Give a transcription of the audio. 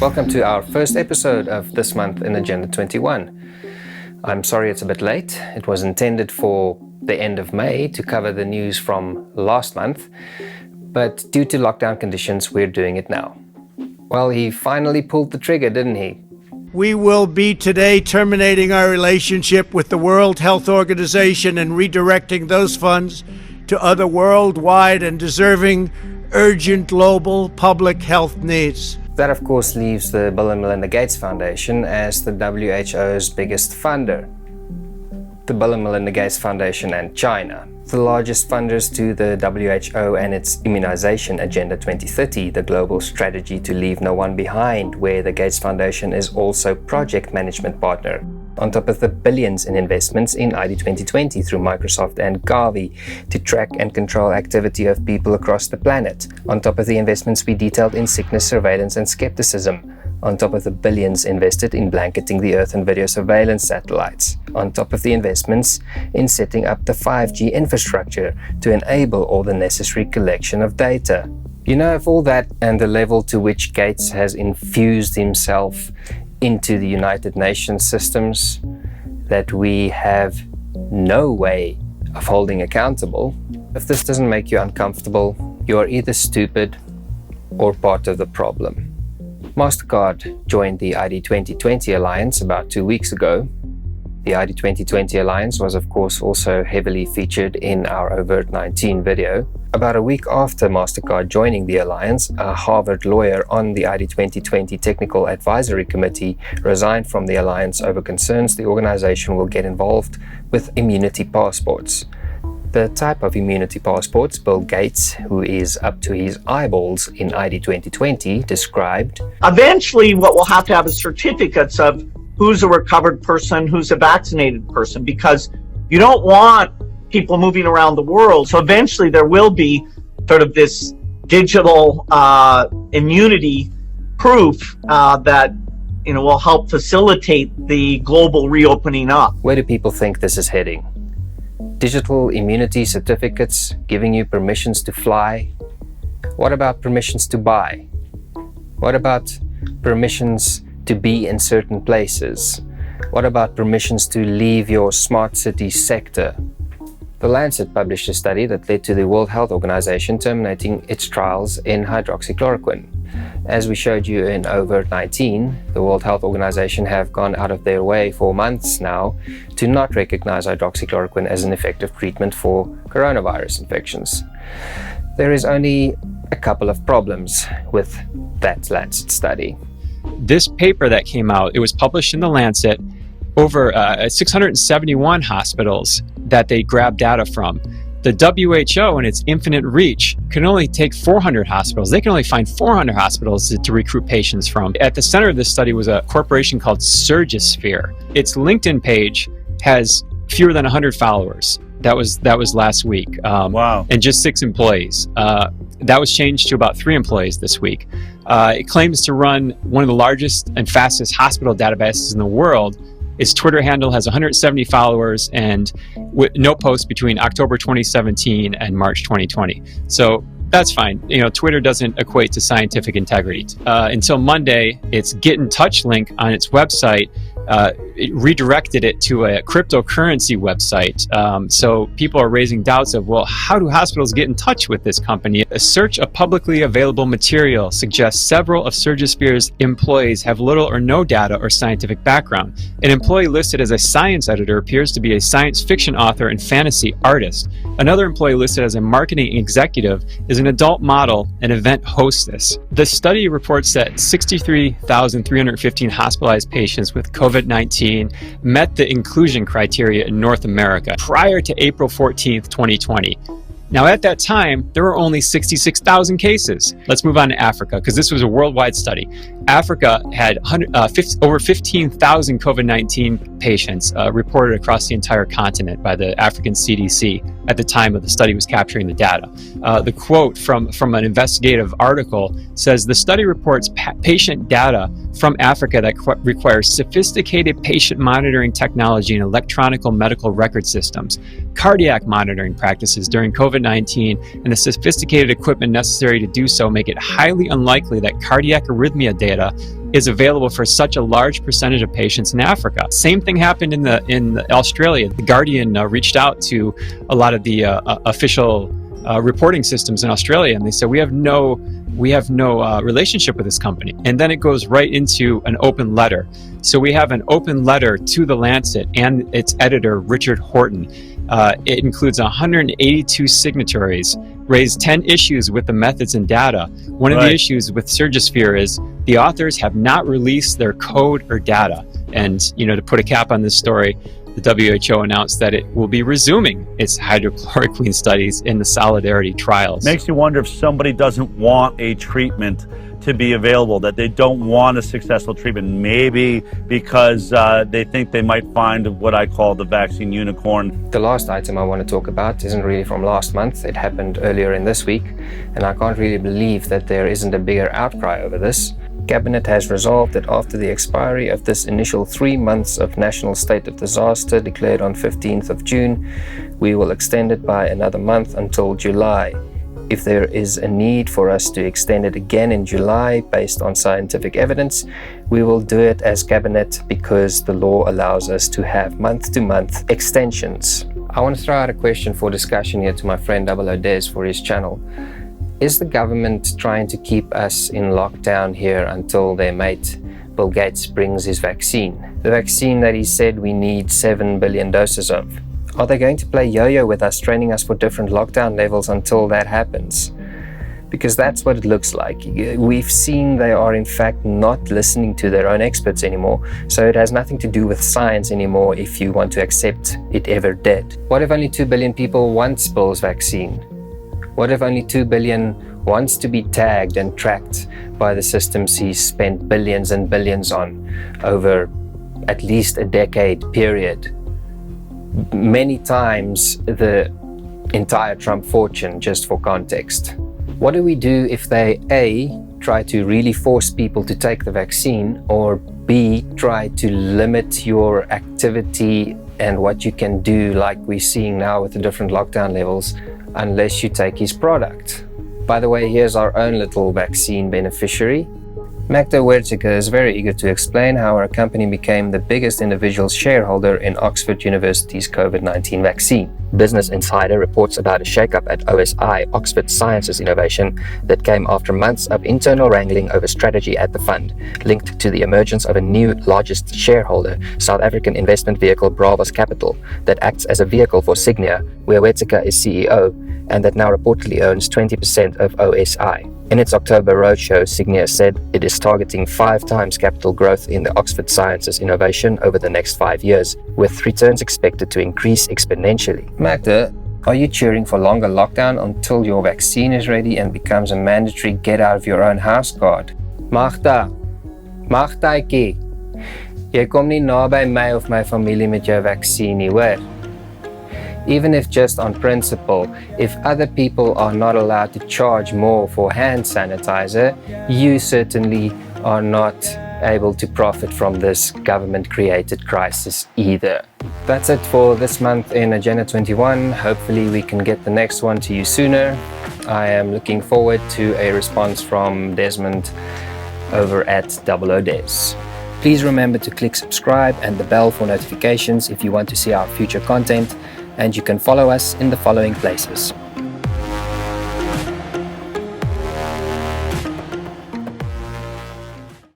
Welcome to our first episode of this month in Agenda 21. I'm sorry it's a bit late. It was intended for the end of May to cover the news from last month, but due to lockdown conditions, we're doing it now. Well, he finally pulled the trigger, didn't he? We will be today terminating our relationship with the World Health Organization and redirecting those funds to other worldwide and deserving urgent global public health needs. That, of course, leaves the Bill and Melinda Gates Foundation as the WHO's biggest funder. The Bill and Melinda Gates Foundation and China, the largest funders to the WHO and its Immunization Agenda 2030, the global strategy to leave no one behind, where the Gates Foundation is also project management partner. On top of the billions in investments in ID 2020 through Microsoft and Gavi to track and control activity of people across the planet. On top of the investments we detailed in sickness surveillance and skepticism. On top of the billions invested in blanketing the Earth and video surveillance satellites. On top of the investments in setting up the 5G infrastructure to enable all the necessary collection of data. You know, of all that and the level to which Gates has infused himself into the United Nations systems that we have no way of holding accountable. If this doesn't make you uncomfortable, you are either stupid or part of the problem. MasterCard joined the ID 2020 Alliance about 2 weeks ago. The ID 2020 Alliance was, of course, also heavily featured in our Overt 19 video. About a week after MasterCard joining the Alliance, a Harvard lawyer on the ID 2020 Technical Advisory Committee resigned from the Alliance over concerns the organization will get involved with immunity passports. The type of immunity passports Bill Gates, who is up to his eyeballs in ID 2020, described. Eventually, what we'll have to have is certificates of who's a recovered person, who's a vaccinated person, because you don't want people moving around the world. So eventually there will be sort of this digital immunity proof that will help facilitate the global reopening up. Where do people think this is heading? Digital immunity certificates giving you permissions to fly? What about permissions to buy? What about permissions to be in certain places? What about permissions to leave your smart city sector? The Lancet published a study that led to the World Health Organization terminating its trials in hydroxychloroquine. As we showed you in Overt 19, the World Health Organization have gone out of their way for months now to not recognize hydroxychloroquine as an effective treatment for coronavirus infections. There is only a couple of problems with that Lancet study. This paper that came out, it was published in the Lancet, over 671 hospitals that they grabbed data from. The WHO, in its infinite reach, can only take 400 hospitals. They can only find 400 hospitals to recruit patients from. At the center of this study was a corporation called Surgisphere. Its LinkedIn page has fewer than 100 followers. That was last week. Wow. And just 6 employees. That was changed to about 3 employees this week. It claims to run one of the largest and fastest hospital databases in the world. Its Twitter handle has 170 followers and no posts between October 2017 and March 2020. So that's fine. Twitter doesn't equate to scientific integrity. Until Monday, its Get in Touch link on its website, it redirected it to a cryptocurrency website. So people are raising doubts of, well, how do hospitals get in touch with this company? A search of publicly available material suggests several of Surgisphere's employees have little or no data or scientific background. An employee listed as a science editor appears to be a science fiction author and fantasy artist. Another employee listed as a marketing executive is an adult model and event hostess. The study reports that 63,315 hospitalized patients with COVID-19 met the inclusion criteria in North America prior to April 14th, 2020. Now, at that time, there were only 66,000 cases. Let's move on to Africa, because this was a worldwide study. Africa had over 15,000 COVID-19 patients reported across the entire continent by the African CDC at the time of the study was capturing the data. The quote from an investigative article says, the study reports patient data from Africa that requires sophisticated patient monitoring technology and electronic medical record systems, cardiac monitoring practices during COVID-19, and the sophisticated equipment necessary to do so make it highly unlikely that cardiac arrhythmia data is available for such a large percentage of patients in Africa. Same thing happened in Australia. The Guardian reached out to a lot of the official reporting systems in Australia, and they said we have no relationship with this company. And then it goes right into an open letter. So we have an open letter to The Lancet and its editor, Richard Horton. It includes 182 signatories, raised 10 issues with the methods and data. One of the issues with Surgisphere is the authors have not released their code or data. And, to put a cap on this story, the WHO announced that it will be resuming its hydrochloroquine studies in the Solidarity trials. Makes you wonder if somebody doesn't want a treatment to be available, that they don't want a successful treatment, maybe because they think they might find what I call the vaccine unicorn. The last item I want to talk about isn't really from last month. It happened earlier in this week, and I can't really believe that there isn't a bigger outcry over this. Cabinet has resolved that after the expiry of this initial 3 months of national state of disaster declared on 15th of June, we will extend it by another month until July. If there is a need for us to extend it again in July based on scientific evidence, we will do it as Cabinet because the law allows us to have month-to-month extensions. I want to throw out a question for discussion here to my friend Double Des for his channel. Is the government trying to keep us in lockdown here until their mate Bill Gates brings his vaccine? The vaccine that he said we need 7 billion doses of. Are they going to play yo-yo with us, training us for different lockdown levels until that happens? Because that's what it looks like. We've seen they are in fact not listening to their own experts anymore, so it has nothing to do with science anymore if you want to accept it ever did. What if only 2 billion people want Bill's vaccine? What if only 2 billion wants to be tagged and tracked by the systems he's spent billions and billions on over at least a decade period? Many times the entire Trump fortune, just for context. What do we do if they A, try to really force people to take the vaccine, or B, try to limit your activity and what you can do, like we're seeing now with the different lockdown levels, unless you take his product? By the way, here's our own little vaccine beneficiary. Magda Huertica is very eager to explain how our company became the biggest individual shareholder in Oxford University's COVID-19 vaccine. Business Insider reports about a shakeup at OSI, Oxford Sciences Innovation, that came after months of internal wrangling over strategy at the fund, linked to the emergence of a new largest shareholder, South African investment vehicle Bravos Capital, that acts as a vehicle for Signia, where Huertica is CEO, and that now reportedly owns 20% of OSI. In its October roadshow, Signia said it is targeting 5 times capital growth in the Oxford Sciences innovation over the next 5 years, with returns expected to increase exponentially. Magda, are you cheering for longer lockdown until your vaccine is ready and becomes a mandatory get out of your own house card? Magda, Magdaitjie, jy kom nie naby my of my familie met jou vaccine nie, hoor? Even if just on principle, if other people are not allowed to charge more for hand sanitizer, you certainly are not able to profit from this government-created crisis either. That's it for this month in Agenda 21. Hopefully we can get the next one to you sooner. I am looking forward to a response from Desmond over at Double Des. Please remember to click subscribe and the bell for notifications if you want to see our future content, and you can follow us in the following places.